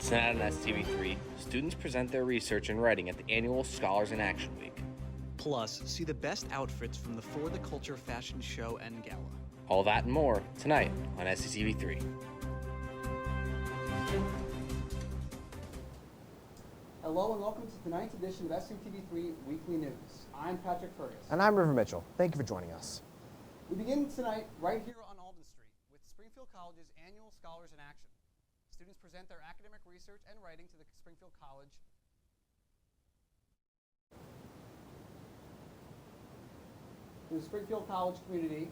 Tonight on STV3, students present their research and writing at the annual Scholars in Action Week. Plus, see the best outfits from the For the Culture fashion show and gala. All that and more tonight on STV3. Hello and welcome to tonight's edition of SCTV3 Weekly News. I'm Patrick Fergus. And I'm River Mitchell. Thank you for joining us. We begin tonight right here on Alden Street with Springfield College's annual Scholars in Action. Students present their academic research and writing to the Springfield College. To the Springfield College community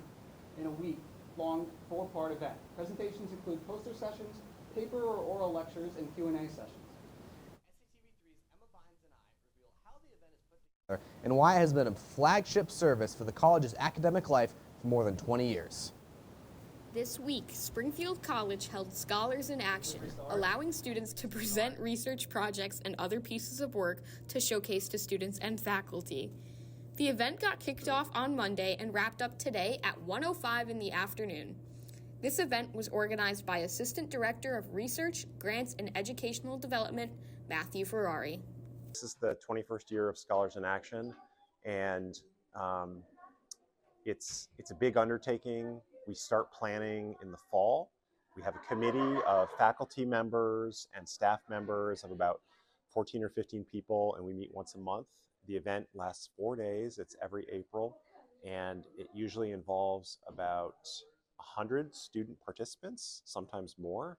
in a week-long four-part event. Presentations include poster sessions, paper or oral lectures, and Q&A sessions. SCTV3's Emma Bynes and I reveal how the event is put together and why it has been a flagship service for the college's academic life for more than 20 years. This week, Springfield College held Scholars in Action, allowing students to present research projects and other pieces of work to showcase to students and faculty. The event got kicked off on Monday and wrapped up today at 1:05 in the afternoon. This event was organized by Assistant Director of Research, Grants, and Educational Development, Matthew Ferrari. This is the 21st year of Scholars in Action, and it's a big undertaking. We start planning in the fall. We have a committee of faculty members and staff members of about 14 or 15 people, and we meet once a month. The event lasts 4 days. It's every April, and it usually involves about 100 student participants, sometimes more.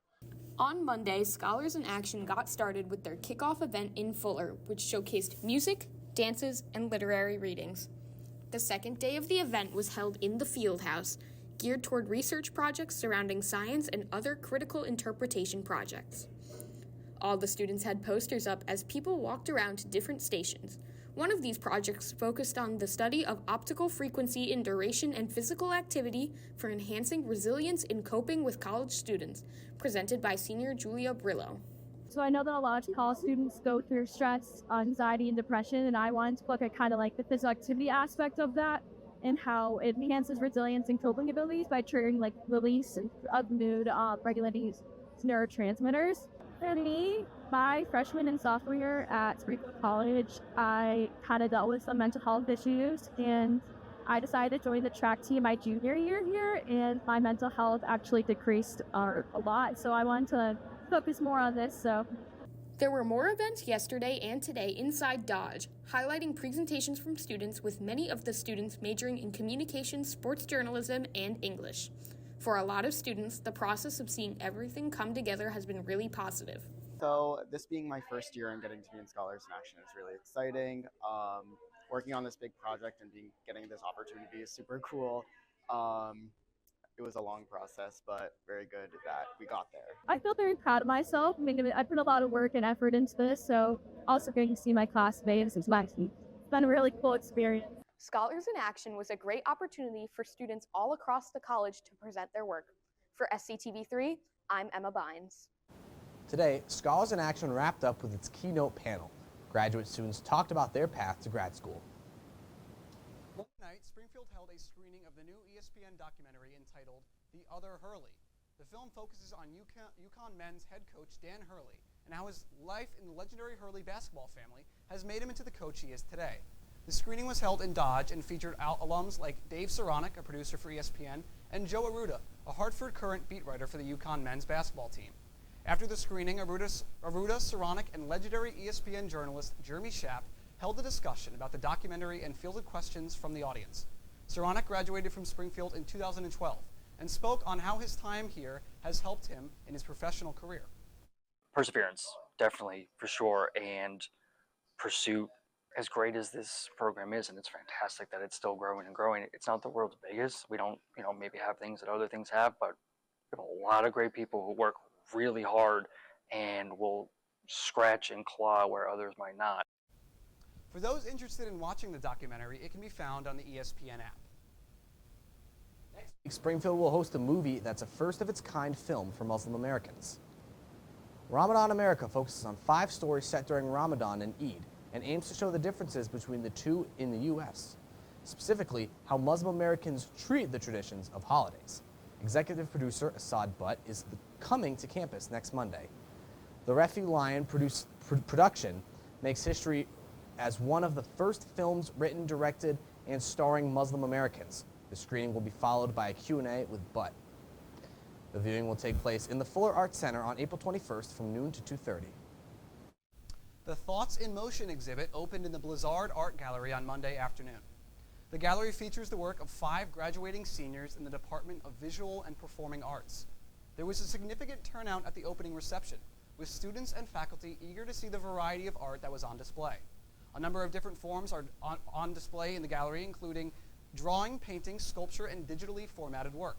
On Monday, Scholars in Action got started with their kickoff event in Fuller, which showcased music, dances, and literary readings. The second day of the event was held in the Fieldhouse, geared toward research projects surrounding science and other critical interpretation projects. All the students had posters up as people walked around to different stations. One of these projects focused on the study of optical frequency in duration and physical activity for enhancing resilience in coping with college students, presented by senior Julia Brillo. So I know that a lot of college students go through stress, anxiety, and depression, and I wanted to look at kind of like the physical activity aspect of that and how it enhances resilience and coping abilities by triggering like release of mood, regulating neurotransmitters. For me, my freshman and sophomore year at Springfield College, I kind of dealt with some mental health issues, and I decided to join the track team my junior year here, and my mental health actually decreased a lot, so I wanted to focus more on this. There were more events yesterday and today inside Dodge, highlighting presentations from students, with many of the students majoring in communications, sports journalism, and English. For a lot of students, the process of seeing everything come together has been really positive. So this being my first year and getting to be in Scholars in Action is really exciting. Working on this big project and getting this opportunity is super cool. It was a long process, but very good that we got there. I feel very proud of myself. I mean, I put a lot of work and effort into this, so also getting to see my classmates is nice. It's been a really cool experience. Scholars in Action was a great opportunity for students all across the college to present their work. For SCTV3, I'm Emma Bynes. Today, Scholars in Action wrapped up with its keynote panel. Graduate students talked about their path to grad school. Last night, Springfield held a screening of the new ESPN documentary entitled The Other Hurley. The film focuses on UConn men's head coach Dan Hurley and how his life in the legendary Hurley basketball family has made him into the coach he is today. The screening was held in Dodge and featured alums like Dave Saronic, a producer for ESPN, and Joe Arruda, a Hartford Courant beat writer for the UConn men's basketball team. After the screening, Arruda, Saronic, and legendary ESPN journalist Jeremy Schaap held a discussion about the documentary and fielded questions from the audience. Saronic graduated from Springfield in 2012 and spoke on how his time here has helped him in his professional career. Perseverance, definitely, for sure, and pursuit. As great as this program is, and it's fantastic that it's still growing and growing, it's not the world's biggest. We don't, maybe have things that other things have, but we have a lot of great people who work really hard and will scratch and claw where others might not. For those interested in watching the documentary, it can be found on the ESPN app. Next week, Springfield will host a movie that's a first-of-its-kind film for Muslim Americans. Ramadan America focuses on 5 stories set during Ramadan and Eid, and aims to show the differences between the two in the U.S., specifically how Muslim Americans treat the traditions of holidays. Executive producer Assad Butt is coming to campus next Monday. The Refuge Lion production makes history as one of the first films written, directed, and starring Muslim Americans. The screening will be followed by a Q&A with Butt. The viewing will take place in the Fuller Arts Center on April 21st from noon to 2:30. The Thoughts in Motion exhibit opened in the Blizzard Art Gallery on Monday afternoon. The gallery features the work of 5 graduating seniors in the Department of Visual and Performing Arts. There was a significant turnout at the opening reception, with students and faculty eager to see the variety of art that was on display. A number of different forms are on display in the gallery, including drawing, painting, sculpture, and digitally formatted work.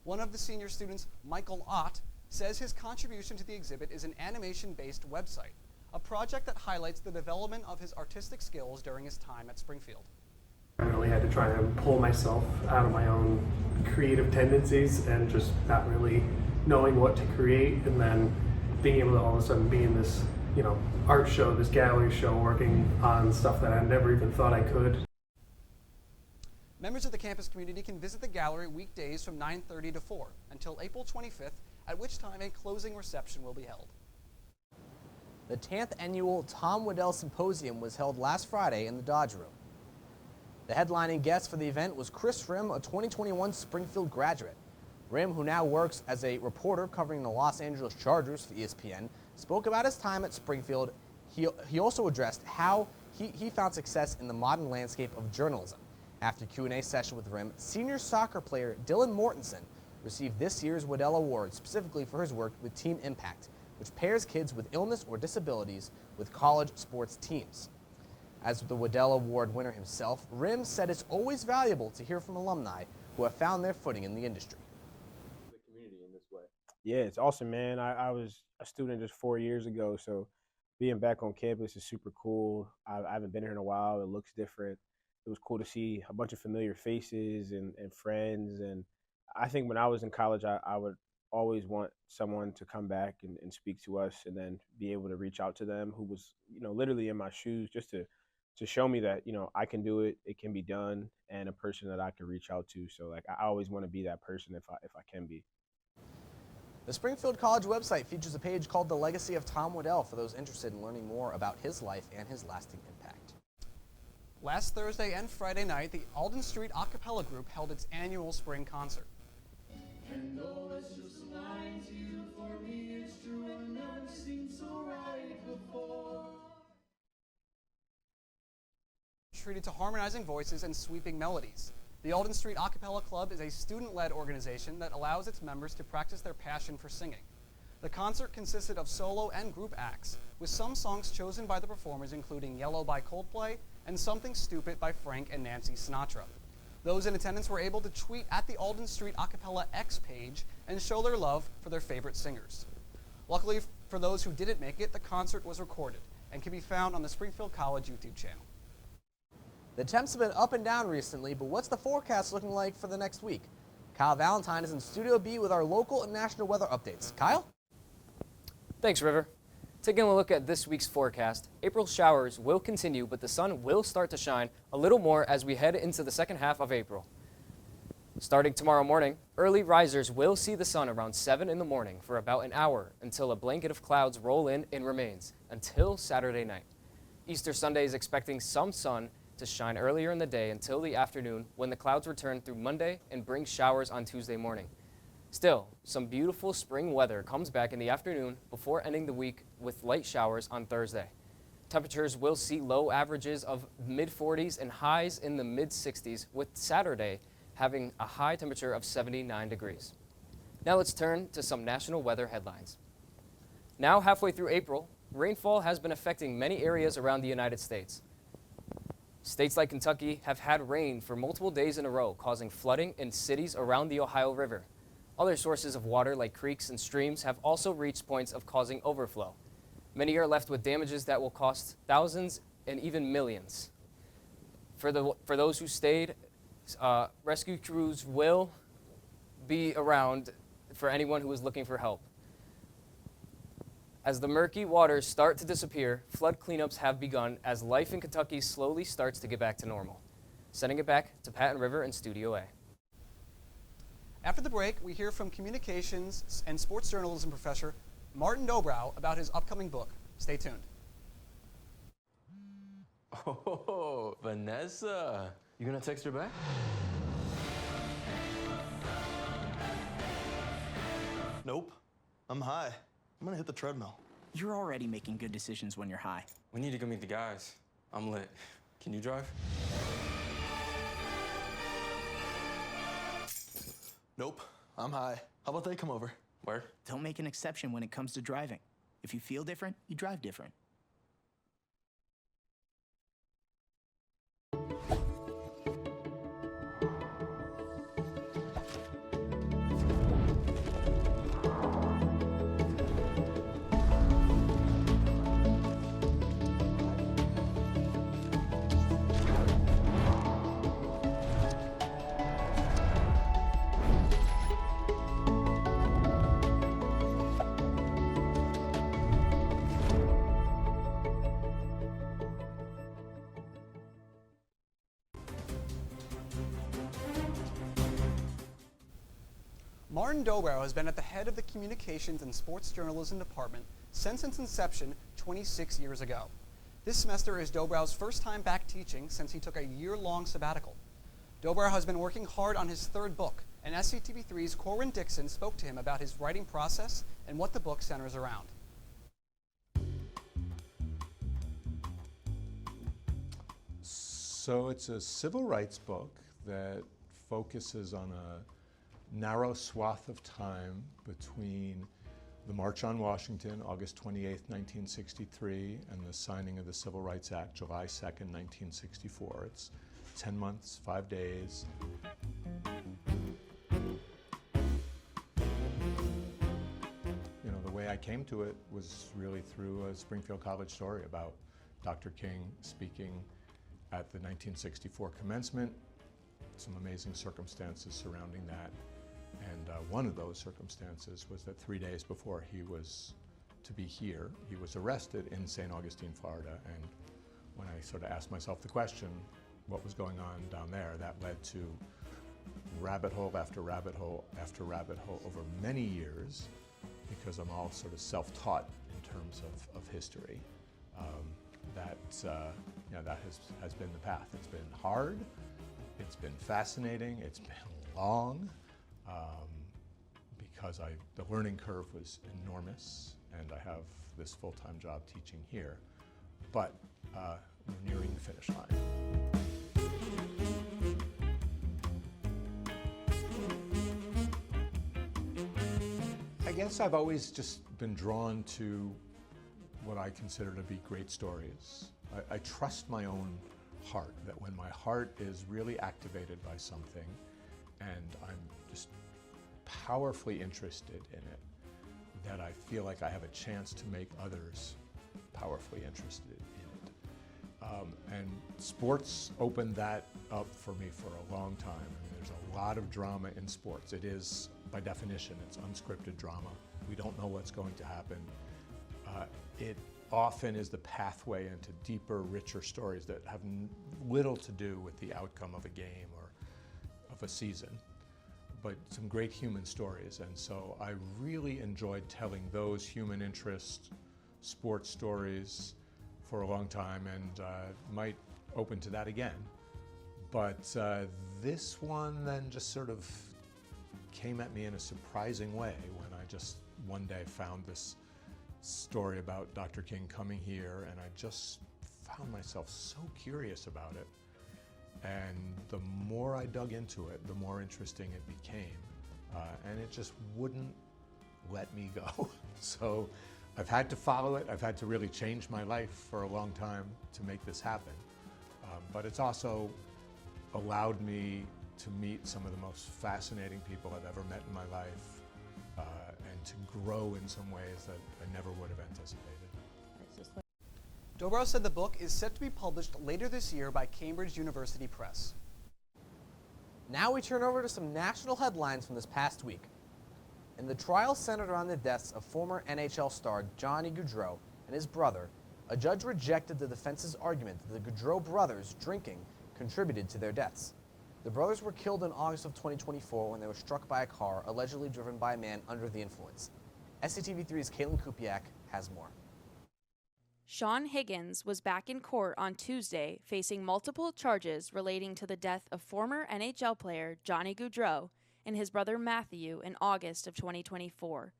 One of the senior students, Michael Ott, says his contribution to the exhibit is an animation-based website, a project that highlights the development of his artistic skills during his time at Springfield. I really had to try and pull myself out of my own creative tendencies and just not really knowing what to create, and then being able to all of a sudden be in this, art show, this gallery show, working on stuff that I never even thought I could. Members of the campus community can visit the gallery weekdays from 9:30 to 4 until April 25th, at which time a closing reception will be held. The 10th annual Tom Waddell Symposium was held last Friday in the Dodge Room. The headlining guest for the event was Chris Rim, a 2021 Springfield graduate. Rim, who now works as a reporter covering the Los Angeles Chargers for ESPN, spoke about his time at Springfield. He also addressed how he found success in the modern landscape of journalism. After a Q&A session with Rim, senior soccer player Dylan Mortensen received this year's Waddell Award specifically for his work with Team Impact, which pairs kids with illness or disabilities with college sports teams. As the Waddell Award winner himself, Rim said it's always valuable to hear from alumni who have found their footing in the industry. Yeah, it's awesome, man. I was a student just 4 years ago, so being back on campus is super cool. I haven't been here in a while. It looks different. It was cool to see a bunch of familiar faces and friends. And I think when I was in college, I would always want someone to come back and speak to us, and then be able to reach out to them who was, literally in my shoes, just to show me that, I can do it, it can be done, and a person that I can reach out to. So like, I always want to be that person if I can be. The Springfield College website features a page called The Legacy of Tom Waddell for those interested in learning more about his life and his lasting impact. Last Thursday and Friday night, the Alden Street a cappella group held its annual spring concert. And though it's just lines you, for me it's true, and never seemed so right before. Treated to harmonizing voices and sweeping melodies. The Alden Street A Cappella Club is a student-led organization that allows its members to practice their passion for singing. The concert consisted of solo and group acts, with some songs chosen by the performers including Yellow by Coldplay and Something Stupid by Frank and Nancy Sinatra. Those in attendance were able to tweet at the Alden Street A Cappella X page and show their love for their favorite singers. Luckily for those who didn't make it, the concert was recorded and can be found on the Springfield College YouTube channel. The temps have been up and down recently, but what's the forecast looking like for the next week? Kyle Valentine is in Studio B with our local and national weather updates. Kyle? Thanks, River. Taking a look at this week's forecast, April showers will continue, but the sun will start to shine a little more as we head into the second half of April. Starting tomorrow morning, early risers will see the sun around 7 in the morning for about an hour until a blanket of clouds roll in and remains until Saturday night. Easter Sunday is expecting some sun to shine earlier in the day until the afternoon, when the clouds return through Monday and bring showers on Tuesday morning. Still, some beautiful spring weather comes back in the afternoon before ending the week with light showers on Thursday. Temperatures will see low averages of mid-40s and highs in the mid-60s, with Saturday having a high temperature of 79 degrees. Now let's turn to some national weather headlines. Now halfway through April, rainfall has been affecting many areas around the United States. States like Kentucky have had rain for multiple days in a row, causing flooding in cities around the Ohio River. Other sources of water, like creeks and streams, have also reached points of causing overflow. Many are left with damages that will cost thousands and even millions. For those who stayed, rescue crews will be around for anyone who is looking for help. As the murky waters start to disappear, flood cleanups have begun as life in Kentucky slowly starts to get back to normal. Sending it back to Pat and River in Studio A. After the break, we hear from communications and sports journalism professor Martin Dobrow about his upcoming book. Stay tuned. Oh, Vanessa. You gonna text her back? Nope. I'm high. I'm gonna hit the treadmill. You're already making good decisions when you're high. We need to go meet the guys. I'm lit. Can you drive? Nope. I'm high. How about they come over? Where? Don't make an exception when it comes to driving. If you feel different, you drive different. Martin Dobrow has been at the head of the Communications and Sports Journalism Department since its inception 26 years ago. This semester is Dobrow's first time back teaching since he took a year-long sabbatical. Dobrow has been working hard on his third book, and SCTV3's Corwin Dixon spoke to him about his writing process and what the book centers around. So it's a civil rights book that focuses on a narrow swath of time between the March on Washington, August 28, 1963, and the signing of the Civil Rights Act, July 2nd, 1964. It's 10 months, 5 days. You know, the way I came to it was really through a Springfield College story about Dr. King speaking at the 1964 commencement, some amazing circumstances surrounding that. And one of those circumstances was that 3 days before he was to be here, he was arrested in St. Augustine, Florida. And when I sort of asked myself the question, what was going on down there, that led to rabbit hole after rabbit hole after rabbit hole over many years, because I'm all sort of self-taught in terms of history. That has been the path. It's been hard, it's been fascinating, it's been long, because the learning curve was enormous, and I have this full-time job teaching here. But we're nearing the finish line. I guess I've always just been drawn to what I consider to be great stories. I trust my own heart, that when my heart is really activated by something and I'm just powerfully interested in it, that I feel like I have a chance to make others powerfully interested in it. And sports opened that up for me for a long time. I mean, there's a lot of drama in sports. It is, by definition, it's unscripted drama. We don't know what's going to happen. It often is the pathway into deeper, richer stories that have little to do with the outcome of a game or of a season, but some great human stories. And so I really enjoyed telling those human interest sports stories for a long time, and might open to that again. But this one then just sort of came at me in a surprising way when I just one day found this story about Dr. King coming here, and I just found myself so curious about it. And the more I dug into it, the more interesting it became. And it just wouldn't let me go. So I've had to follow it. I've had to really change my life for a long time to make this happen. But it's also allowed me to meet some of the most fascinating people I've ever met in my life, and to grow in some ways that I never would have anticipated. Dobrow said the book is set to be published later this year by Cambridge University Press. Now we turn over to some national headlines from this past week. In the trial centered around the deaths of former NHL star Johnny Gaudreau and his brother, a judge rejected the defense's argument that the Gaudreau brothers' drinking contributed to their deaths. The brothers were killed in August of 2024 when they were struck by a car allegedly driven by a man under the influence. SCTV3's Caitlin Kupiak has more. Sean Higgins was back in court on Tuesday facing multiple charges relating to the death of former NHL player Johnny Gaudreau and his brother Matthew in August of 2024.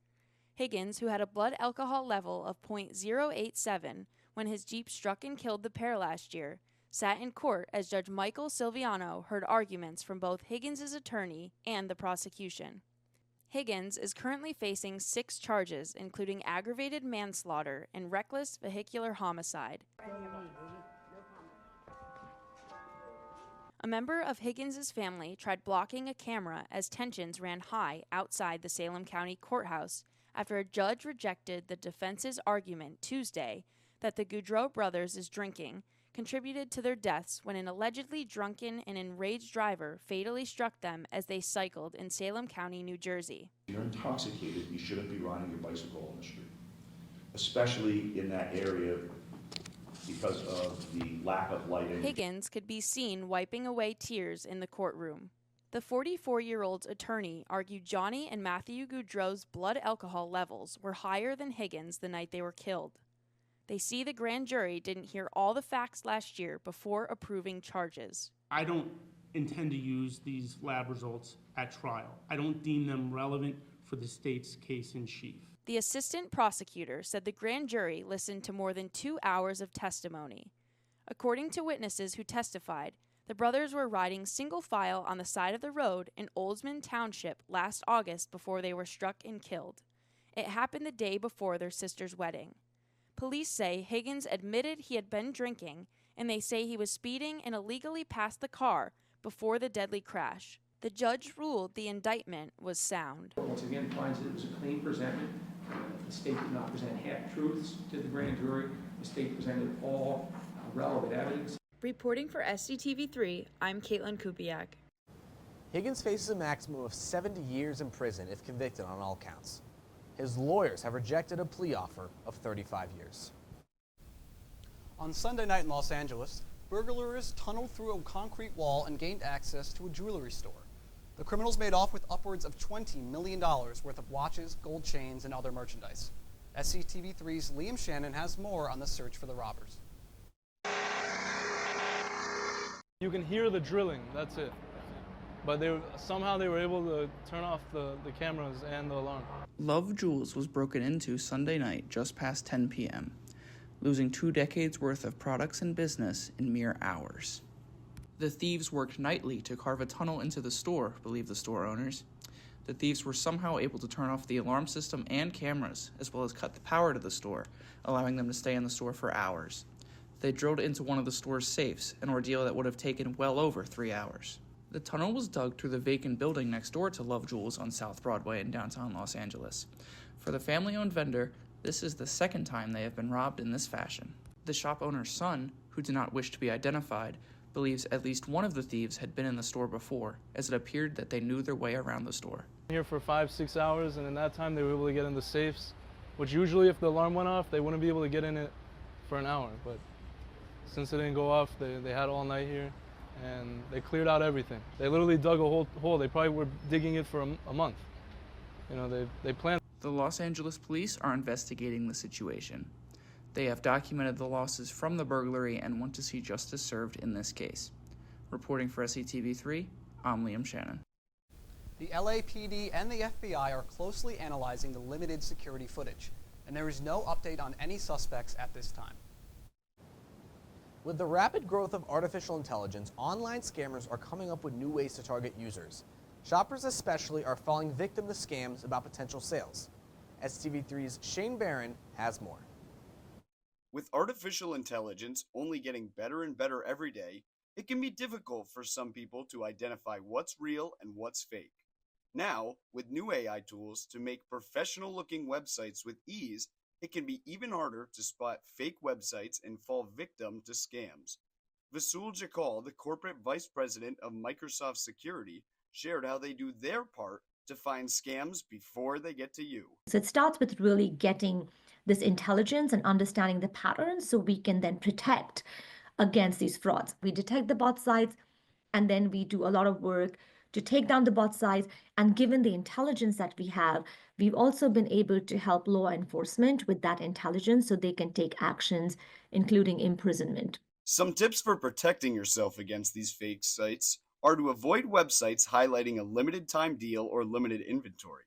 Higgins, who had a blood alcohol level of .087 when his Jeep struck and killed the pair last year, sat in court as Judge Michael Silviano heard arguments from both Higgins' attorney and the prosecution. Higgins is currently facing 6 charges, including aggravated manslaughter and reckless vehicular homicide. A member of Higgins' family tried blocking a camera as tensions ran high outside the Salem County Courthouse after a judge rejected the defense's argument Tuesday that the Gaudreau brothers' drinking contributed to their deaths when an allegedly drunken and enraged driver fatally struck them as they cycled in Salem County, New Jersey. If you're intoxicated, you shouldn't be riding your bicycle on the street, especially in that area because of the lack of lighting. Higgins could be seen wiping away tears in the courtroom. The 44-year-old's attorney argued Johnny and Matthew Gaudreau's blood alcohol levels were higher than Higgins the night they were killed. They see the grand jury didn't hear all the facts last year before approving charges. I don't intend to use these lab results at trial. I don't deem them relevant for the state's case in chief. The assistant prosecutor said the grand jury listened to more than 2 hours of testimony. According to witnesses who testified, the brothers were riding single file on the side of the road in Oldsman Township last August before they were struck and killed. It happened the day before their sister's wedding. Police say Higgins admitted he had been drinking, and they say he was speeding and illegally passed the car before the deadly crash. The judge ruled the indictment was sound. Once again, finds that it was a clean presentment. The state did not present half-truths to the grand jury. The state presented all relevant evidence. Reporting for SCTV3, I'm Caitlin Kupiak. Higgins faces a maximum of 70 years in prison if convicted on all counts. His lawyers have rejected a plea offer of 35 years. On Sunday night in Los Angeles, burglars tunneled through a concrete wall and gained access to a jewelry store. The criminals made off with upwards of $20 million worth of watches, gold chains, and other merchandise. SCTV3's Liam Shannon has more on the search for the robbers. You can hear the drilling, that's it. But somehow they were able to turn off the cameras and the alarm. Love Jewels was broken into Sunday night just past 10 p.m., losing 2 decades worth of products and business in mere hours. The thieves worked nightly to carve a tunnel into the store, believe the store owners. The thieves were somehow able to turn off the alarm system and cameras, as well as cut the power to the store, allowing them to stay in the store for hours. They drilled into one of the store's safes, an ordeal that would have taken well over 3 hours. The tunnel was dug through the vacant building next door to Love Jewels on South Broadway in downtown Los Angeles. For the family-owned vendor, this is the second time they have been robbed in this fashion. The shop owner's son, who did not wish to be identified, believes at least one of the thieves had been in the store before, as it appeared that they knew their way around the store. Here for 5-6 hours, and in that time they were able to get in the safes, which usually if the alarm went off, they wouldn't be able to get in it for an hour. But since it didn't go off, they had all night here, and they cleared out everything. They literally dug a whole hole. They probably were digging it for a month. You know, they planned. The Los Angeles police are investigating the situation. They have documented the losses from the burglary and want to see justice served in this case. Reporting for SCTV3, I'm Liam Shannon. The LAPD and the FBI are closely analyzing the limited security footage, and there is no update on any suspects at this time. With the rapid growth of artificial intelligence, online scammers are coming up with new ways to target users. Shoppers especially are falling victim to scams about potential sales. SCTV3's Shane Barron has more. With artificial intelligence only getting better and better every day, it can be difficult for some people to identify what's real and what's fake. Now, with new AI tools to make professional-looking websites with ease, it can be even harder to spot fake websites and fall victim to scams. Vasul Jakal, the corporate vice president of Microsoft Security, shared how they do their part to find scams before they get to you. So it starts with really getting this intelligence and understanding the patterns so we can then protect against these frauds. We detect the bot sites, and then we do a lot of work to take down the bot sites. And given the intelligence that we have, We've also been able to help law enforcement with that intelligence so they can take actions, including imprisonment. Some tips for protecting yourself against these fake sites are to avoid websites highlighting a limited time deal or limited inventory.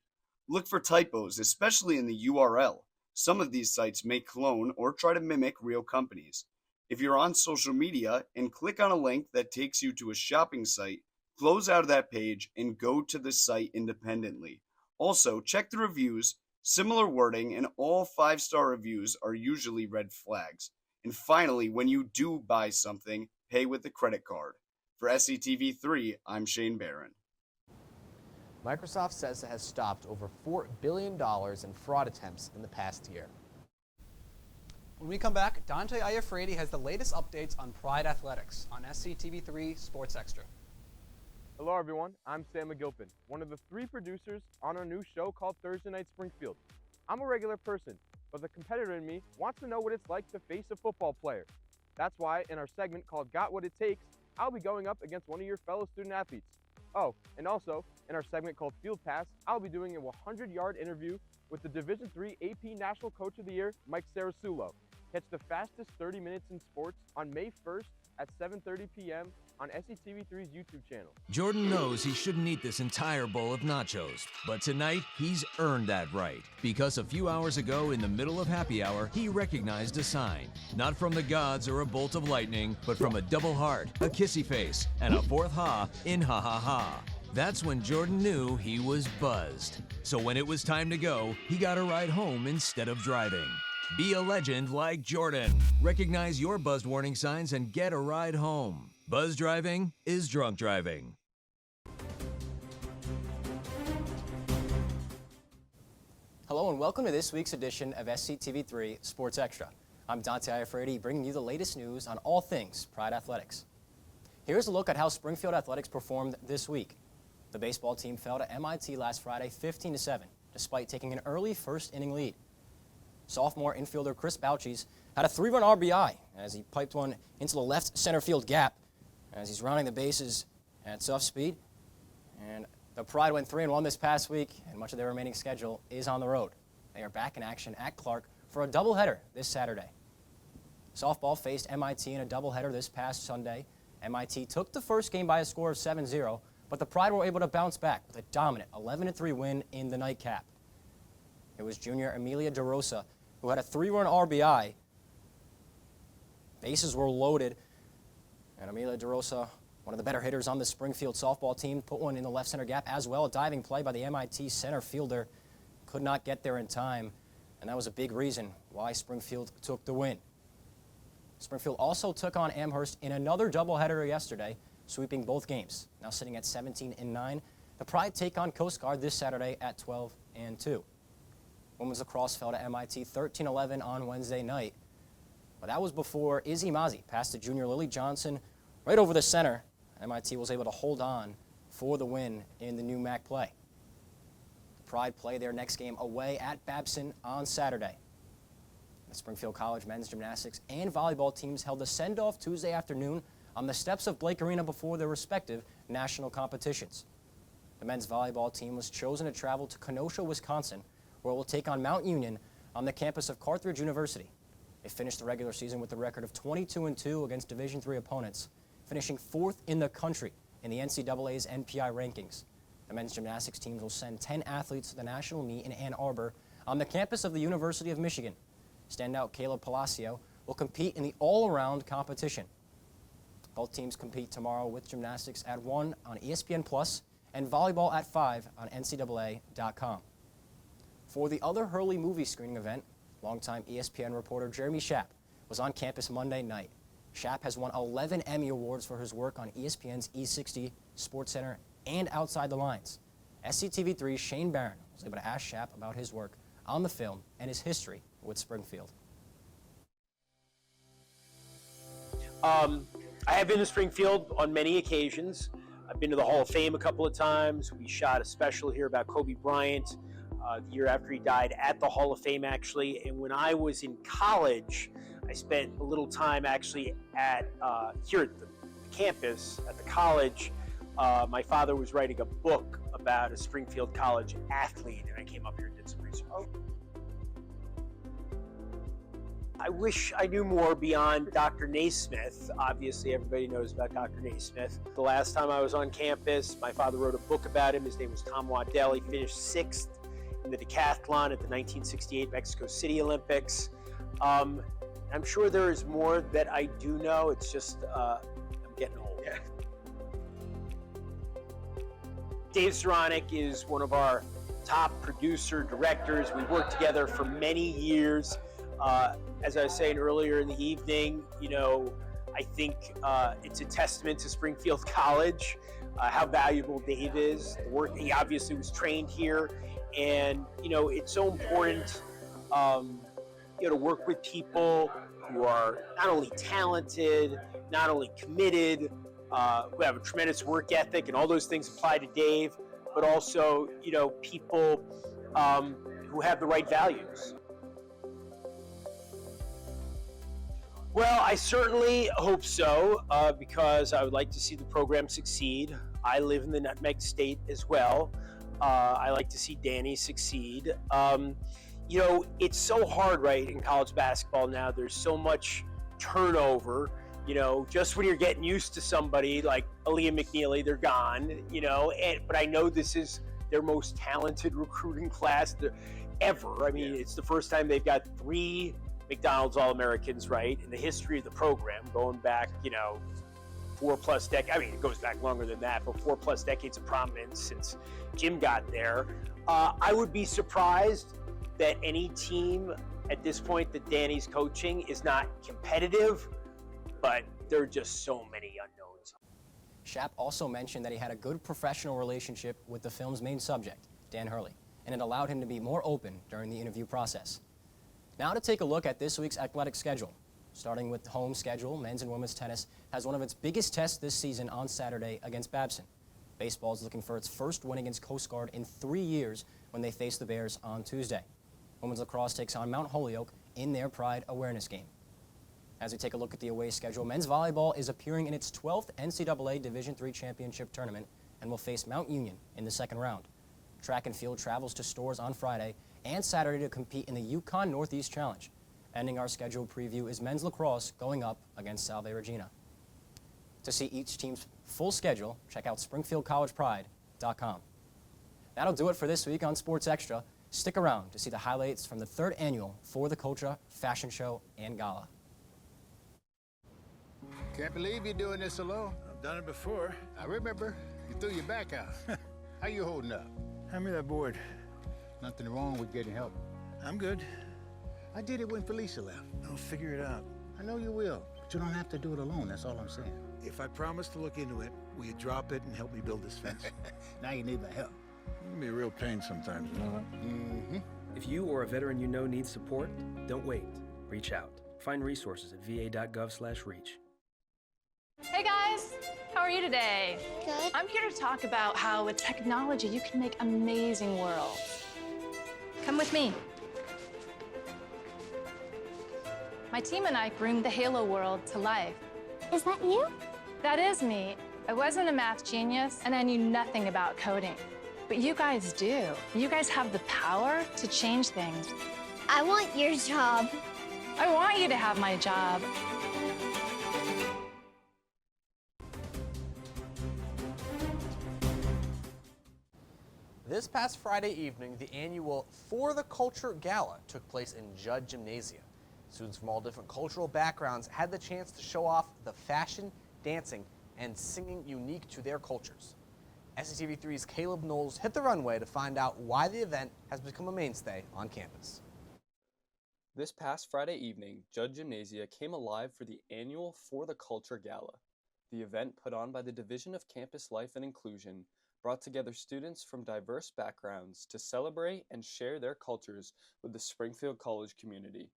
Look for typos, especially in the URL. Some of these sites may clone or try to mimic real companies. If you're on social media and click on a link that takes you to a shopping site, close out of that page and go to the site independently. Also, check the reviews. Similar wording and all 5-star reviews are usually red flags. And finally, when you do buy something, pay with a credit card. For SCTV3, I'm Shane Barron. Microsoft says it has stopped over $4 billion in fraud attempts in the past year. When we come back, Dante Iafredi has the latest updates on Pride Athletics on SCTV3 Sports Extra. Hello everyone, I'm Sam McGilpin, one of the 3 producers on our new show called Thursday Night Springfield. I'm a regular person, but the competitor in me wants to know what it's like to face a football player. That's why in our segment called Got What It Takes, I'll be going up against one of your fellow student athletes. Oh, and also, in our segment called Field Pass, I'll be doing a 100-yard interview with the Division III AP National Coach of the Year, Mike Sarasulo. Catch the fastest 30 minutes in sports on May 1st at 7:30 p.m. on SCTV3's YouTube channel. Jordan knows he shouldn't eat this entire bowl of nachos, but tonight he's earned that right. Because a few hours ago in the middle of happy hour, he recognized a sign. Not from the gods or a bolt of lightning, but from a double heart, a kissy face, and a 4th ha in ha ha ha. That's when Jordan knew he was buzzed. So when it was time to go, he got a ride home instead of driving. Be a legend like Jordan. Recognize your buzzed warning signs and get a ride home. Buzz driving is drunk driving. Hello and welcome to this week's edition of SCTV3 Sports Extra. I'm Dante Iafredi, bringing you the latest news on all things Pride Athletics. Here's a look at how Springfield Athletics performed this week. The baseball team fell to MIT last Friday 15-7, despite taking an early first-inning lead. Sophomore infielder Chris Bouchies had a 3-run RBI as he piped one into the left center field gap as he's rounding the bases at tough speed. And the Pride went 3-1 this past week, and much of their remaining schedule is on the road. They are back in action at Clark for a doubleheader this Saturday. Softball faced MIT in a doubleheader this past Sunday. MIT took the first game by a score of 7-0, but the Pride were able to bounce back with a dominant 11-3 win in the nightcap. It was junior Amelia DeRosa who had a 3-run RBI. Bases were loaded, and Amelia DeRosa, one of the better hitters on the Springfield softball team, put one in the left center gap as well. A diving play by the MIT center fielder could not get there in time, and that was a big reason why Springfield took the win. Springfield also took on Amherst in another doubleheader yesterday, sweeping both games. Now sitting at 17-9. The Pride take on Coast Guard this Saturday at 12-2. Women's lacrosse fell to MIT 13-11 on Wednesday night. But that was before Izzy Mazzi passed to junior Lily Johnson right over the center. MIT was able to hold on for the win in the new MAC play. The Pride play their next game away at Babson on Saturday. The Springfield College men's gymnastics and volleyball teams held a send-off Tuesday afternoon on the steps of Blake Arena before their respective national competitions. The men's volleyball team was chosen to travel to Kenosha, Wisconsin, where it will take on Mount Union on the campus of Carthage University. They finished the regular season with a record of 22-2 against Division III opponents, finishing 4th in the country in the NCAA's NPI rankings. The men's gymnastics teams will send 10 athletes to the national meet in Ann Arbor on the campus of the University of Michigan. Standout Caleb Palacio will compete in the all-around competition. Both teams compete tomorrow with gymnastics at 1 on ESPN Plus and volleyball at 5 on NCAA.com. For the other Hurley movie screening event, longtime ESPN reporter Jeremy Schaap was on campus Monday night. Schaap has won 11 Emmy Awards for his work on ESPN's E60, SportsCenter, and Outside the Lines. SCTV3's Shane Barron was able to ask Schaap about his work on the film and his history with Springfield. I have been to Springfield on many occasions. I've been to the Hall of Fame a couple of times. We shot a special here about Kobe Bryant the year after he died at the Hall of Fame, actually. And when I was in college, I spent a little time actually at here at the campus at the college. My father was writing a book about a Springfield College athlete, and I came up here and did some research. I wish I knew more beyond Dr. Naismith. Obviously, everybody knows about Dr. Naismith. The last time I was on campus, my father wrote a book about him. His name was Tom Waddell. He finished 6th in the decathlon at the 1968 Mexico City Olympics. I'm sure there is more that I do know. It's just, I'm getting old. Yeah. Dave Saronic is one of our top producer directors. We worked together for many years. As I was saying earlier in the evening, you know, I think it's a testament to Springfield College, how valuable Dave is. The work, he obviously was trained here, and you know, it's so important, you know, to work with people who are not only talented, not only committed, who have a tremendous work ethic, and all those things apply to Dave, but also, you know, people who have the right values. Well, I certainly hope so, because I would like to see the program succeed. I live in the Nutmeg State as well. I like to see Danny succeed. You know, it's so hard, right, in college basketball now. There's so much turnover. You know, just when you're getting used to somebody like Aaliyah McNeely, they're gone, you know. But I know this is their most talented recruiting class ever. I mean, it's the first time they've got 3 McDonald's All-Americans, right, in the history of the program, going back, you know, 4+ decades. I mean, it goes back longer than that, but 4+ decades of prominence since Jim got there. I would be surprised that any team at this point that Danny's coaching is not competitive, but there are just so many unknowns. Shap also mentioned that he had a good professional relationship with the film's main subject, Dan Hurley, and it allowed him to be more open during the interview process. Now to take a look at this week's athletic schedule. Starting with the home schedule, men's and women's tennis has one of its biggest tests this season on Saturday against Babson. Baseball is looking for its first win against Coast Guard in 3 years when they face the Bears on Tuesday. Women's lacrosse takes on Mount Holyoke in their Pride Awareness game. As we take a look at the away schedule, men's volleyball is appearing in its 12th NCAA Division III championship tournament and will face Mount Union in the second round. Track and field travels to Storrs on Friday and Saturday to compete in the Yukon Northeast Challenge. Ending our schedule preview is men's lacrosse going up against Salve Regina. To see each team's full schedule, check out SpringfieldCollegePride.com. That'll do it for this week on Sports Extra. Stick around to see the highlights from the 3rd annual For the Culture Fashion Show and Gala. Can't believe you're doing this alone. I've done it before. I remember. You threw your back out. How you holding up? Hand me that board. Nothing wrong with getting help. I'm good. I did it when Felicia left. I'll figure it out. I know you will, but you don't have to do it alone. That's all I'm saying. If I promise to look into it, will you drop it and help me build this fence? Now you need my help. It can be a real pain sometimes, you know that? Mm-hmm. If you or a veteran you know needs support, don't wait. Reach out. Find resources at va.gov/reach. Hey guys, how are you today? Good. I'm here to talk about how with technology you can make amazing worlds. Come with me. My team and I bring the Halo world to life. Is that you? That is me. I wasn't a math genius and I knew nothing about coding. But you guys do. You guys have the power to change things. I want your job. I want you to have my job. This past Friday evening, the annual For the Culture Gala took place in Judd Gymnasium. Students from all different cultural backgrounds had the chance to show off the fashion, dancing, and singing unique to their cultures. SCTV3's Caleb Knowles hit the runway to find out why the event has become a mainstay on campus. This past Friday evening, Judd Gymnasia came alive for the annual For the Culture Gala. The event, put on by the Division of Campus Life and Inclusion, brought together students from diverse backgrounds to celebrate and share their cultures with the Springfield College community.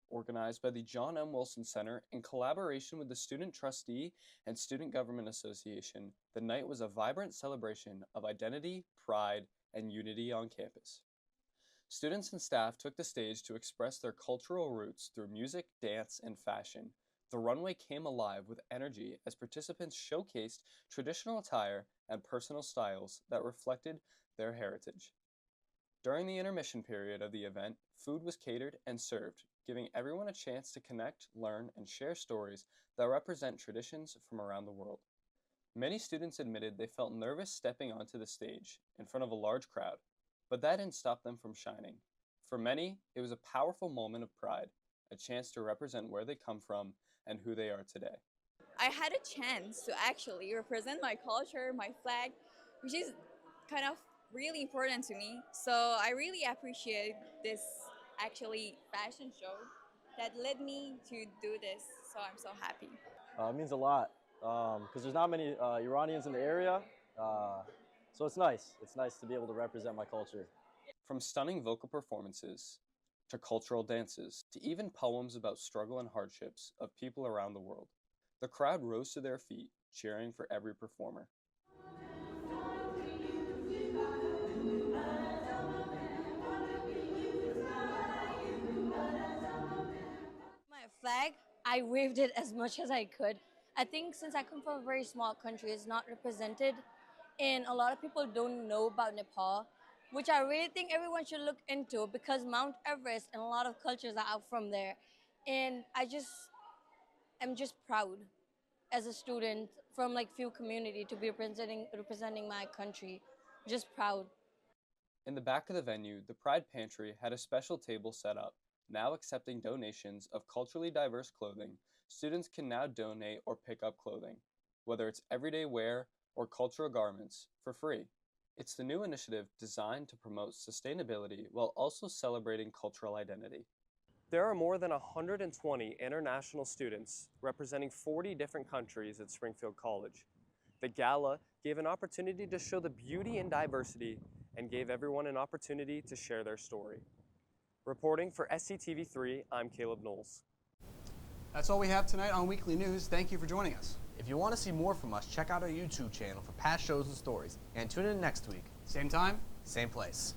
Organized by the John M. Wilson Center in collaboration with the Student Trustee and Student Government Association, the night was a vibrant celebration of identity, pride, and unity on campus. Students and staff took the stage to express their cultural roots through music, dance, and fashion, The runway came alive with energy as participants showcased traditional attire and personal styles that reflected their heritage. During the intermission period of the event, food was catered and served, giving everyone a chance to connect, learn, and share stories that represent traditions from around the world. Many students admitted they felt nervous stepping onto the stage in front of a large crowd, but that didn't stop them from shining. For many, it was a powerful moment of pride, a chance to represent where they come from and who they are today. I had a chance to actually represent my culture, my flag, which is kind of really important to me. So I really appreciate this actually fashion show that led me to do this. So I'm so happy. It means a lot because there's not many Iranians in the area. So it's nice. It's nice to be able to represent my culture. From stunning vocal performances, to cultural dances, to even poems about struggle and hardships of people around the world, the crowd rose to their feet, cheering for every performer. My flag, I waved it as much as I could. I think since I come from a very small country, it's not represented, and a lot of people don't know about Nepal, which I really think everyone should look into because Mount Everest and a lot of cultures are out from there. And I'm just proud as a student from like few community to be representing my country. Just proud. In the back of the venue, the Pride Pantry had a special table set up. Now accepting donations of culturally diverse clothing, students can now donate or pick up clothing, whether it's everyday wear or cultural garments, for free. It's the new initiative designed to promote sustainability while also celebrating cultural identity. There are more than 120 international students representing 40 different countries at Springfield College. The gala gave an opportunity to show the beauty and diversity and gave everyone an opportunity to share their story. Reporting for SCTV3, I'm Caleb Knowles. That's all we have tonight on Weekly News. Thank you for joining us. If you want to see more from us, check out our YouTube channel for past shows and stories. And tune in next week. Same time, same place.